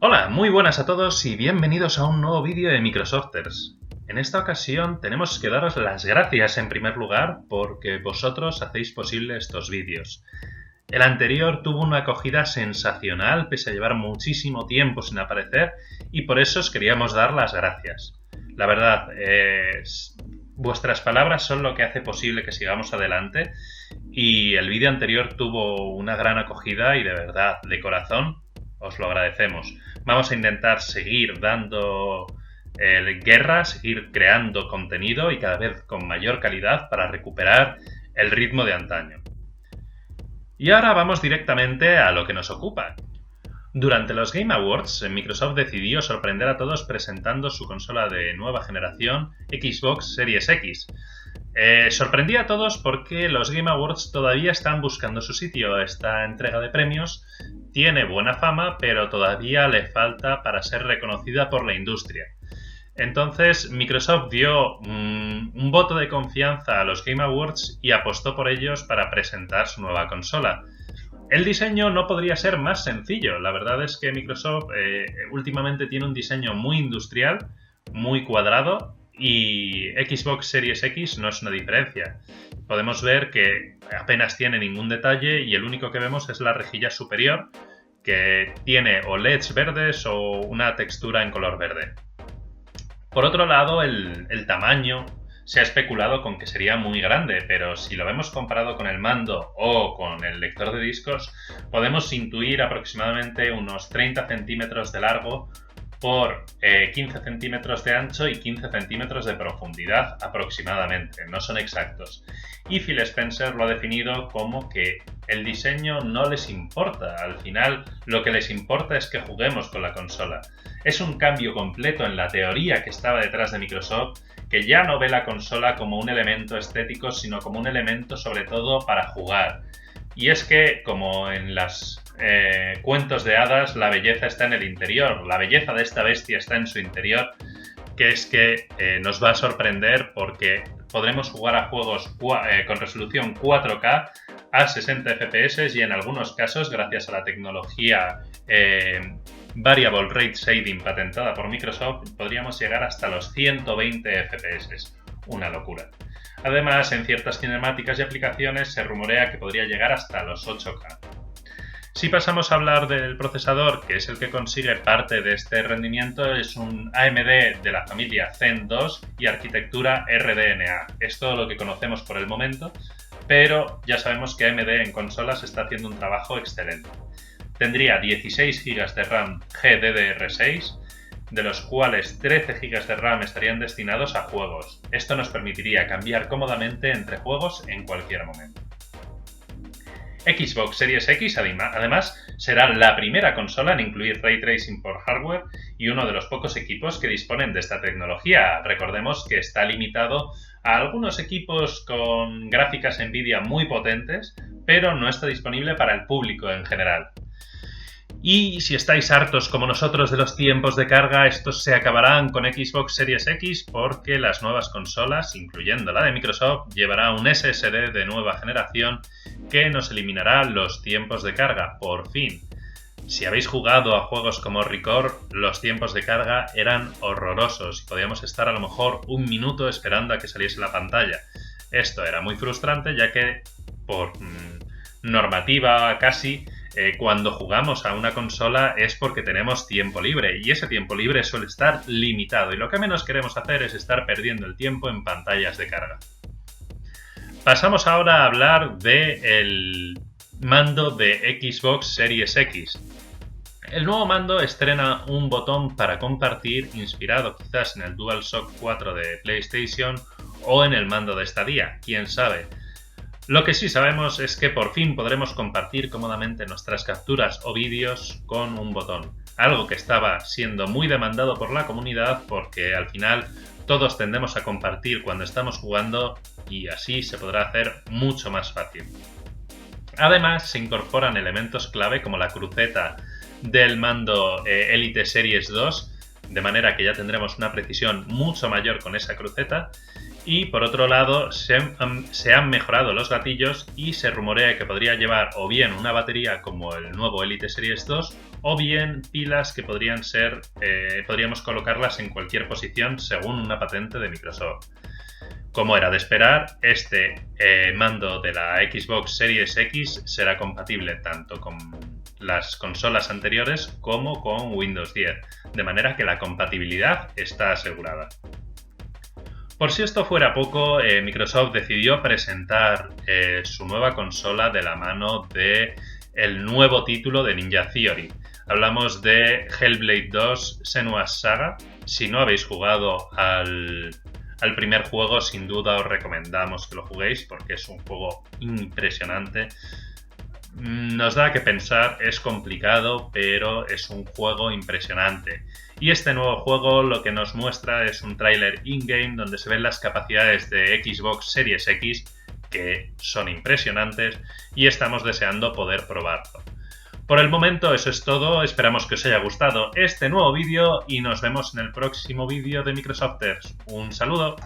Hola, muy buenas a todos y bienvenidos a un nuevo vídeo de Microsofters. En esta ocasión tenemos que daros las gracias en primer lugar porque vosotros hacéis posible estos vídeos. El anterior tuvo una acogida sensacional pese a llevar muchísimo tiempo sin aparecer y por eso os queríamos dar las gracias. La verdad, vuestras palabras son lo que hace posible que sigamos adelante y el vídeo anterior tuvo una gran acogida y de verdad, de corazón, os lo agradecemos. Vamos a intentar seguir dando guerra, seguir creando contenido y cada vez con mayor calidad para recuperar el ritmo de antaño. Y ahora vamos directamente a lo que nos ocupa. Durante los Game Awards, Microsoft decidió sorprender a todos presentando su consola de nueva generación, Xbox Series X. Sorprendía a todos porque los Game Awards todavía están buscando su sitio. Esta entrega de premios tiene buena fama, pero todavía le falta para ser reconocida por la industria. Entonces, Microsoft dio un voto de confianza a los Game Awards y apostó por ellos para presentar su nueva consola. El diseño no podría ser más sencillo. La verdad es que Microsoft últimamente tiene un diseño muy industrial, muy cuadrado, y Xbox Series X no es una diferencia. Podemos ver que apenas tiene ningún detalle y el único que vemos es la rejilla superior, que tiene o LEDs verdes o una textura en color verde. Por otro lado, el tamaño se ha especulado con que sería muy grande, pero si lo vemos comparado con el mando o con el lector de discos, podemos intuir aproximadamente unos 30 centímetros de largo por 15 centímetros de ancho y 15 centímetros de profundidad aproximadamente, no son exactos. Y Phil Spencer lo ha definido como que el diseño no les importa, al final lo que les importa es que juguemos con la consola. Es un cambio completo en la teoría que estaba detrás de Microsoft, que ya no ve la consola como un elemento estético, sino como un elemento sobre todo para jugar. Y es que, como en las cuentos de hadas, la belleza está en el interior. La belleza de esta bestia está en su interior, que es que nos va a sorprender porque podremos jugar a juegos con resolución 4K a 60 FPS y en algunos casos, gracias a la tecnología Variable Rate Shading patentada por Microsoft, podríamos llegar hasta los 120 FPS. Una locura. Además, en ciertas cinemáticas y aplicaciones se rumorea que podría llegar hasta los 8K. Si pasamos a hablar del procesador, que es el que consigue parte de este rendimiento, es un AMD de la familia Zen 2 y arquitectura RDNA. Es todo lo que conocemos por el momento, pero ya sabemos que AMD en consolas está haciendo un trabajo excelente. Tendría 16 GB de RAM GDDR6, de los cuales 13 GB de RAM estarían destinados a juegos. Esto nos permitiría cambiar cómodamente entre juegos en cualquier momento. Xbox Series X, además, será la primera consola en incluir Ray Tracing por hardware y uno de los pocos equipos que disponen de esta tecnología. Recordemos que está limitado a algunos equipos con gráficas Nvidia muy potentes, pero no está disponible para el público en general. Y si estáis hartos como nosotros de los tiempos de carga, estos se acabarán con Xbox Series X porque las nuevas consolas, incluyendo la de Microsoft, llevará un SSD de nueva generación que nos eliminará los tiempos de carga, por fin. Si habéis jugado a juegos como Record, los tiempos de carga eran horrorosos y podíamos estar a lo mejor un minuto esperando a que saliese la pantalla. Esto era muy frustrante ya que por normativa casi cuando jugamos a una consola es porque tenemos tiempo libre y ese tiempo libre suele estar limitado y lo que menos queremos hacer es estar perdiendo el tiempo en pantallas de carga. Pasamos ahora a hablar del mando de Xbox Series X. El nuevo mando estrena un botón para compartir inspirado quizás en el DualShock 4 de PlayStation o en el mando de Stadia, quién sabe. Lo que sí sabemos es que por fin podremos compartir cómodamente nuestras capturas o vídeos con un botón, algo que estaba siendo muy demandado por la comunidad porque al final todos tendemos a compartir cuando estamos jugando y así se podrá hacer mucho más fácil. Además se incorporan elementos clave como la cruceta del mando Elite Series 2, de manera que ya tendremos una precisión mucho mayor con esa cruceta. Y por otro lado se han mejorado los gatillos y se rumorea que podría llevar o bien una batería como el nuevo Elite Series 2 o bien pilas que podrían ser, podríamos colocarlas en cualquier posición según una patente de Microsoft. Como era de esperar, este mando de la Xbox Series X será compatible tanto con las consolas anteriores como con Windows 10, de manera que la compatibilidad está asegurada. Por si esto fuera poco, Microsoft decidió presentar su nueva consola de la mano de el nuevo título de Ninja Theory. Hablamos de Hellblade 2 Senua's Saga. Si no habéis jugado al primer juego, sin duda os recomendamos que lo juguéis porque es un juego impresionante. Nos da que pensar, es complicado, pero es un juego impresionante. Y este nuevo juego lo que nos muestra es un tráiler in-game donde se ven las capacidades de Xbox Series X, que son impresionantes, y estamos deseando poder probarlo. Por el momento eso es todo, esperamos que os haya gustado este nuevo vídeo y nos vemos en el próximo vídeo de Microsofters. Un saludo.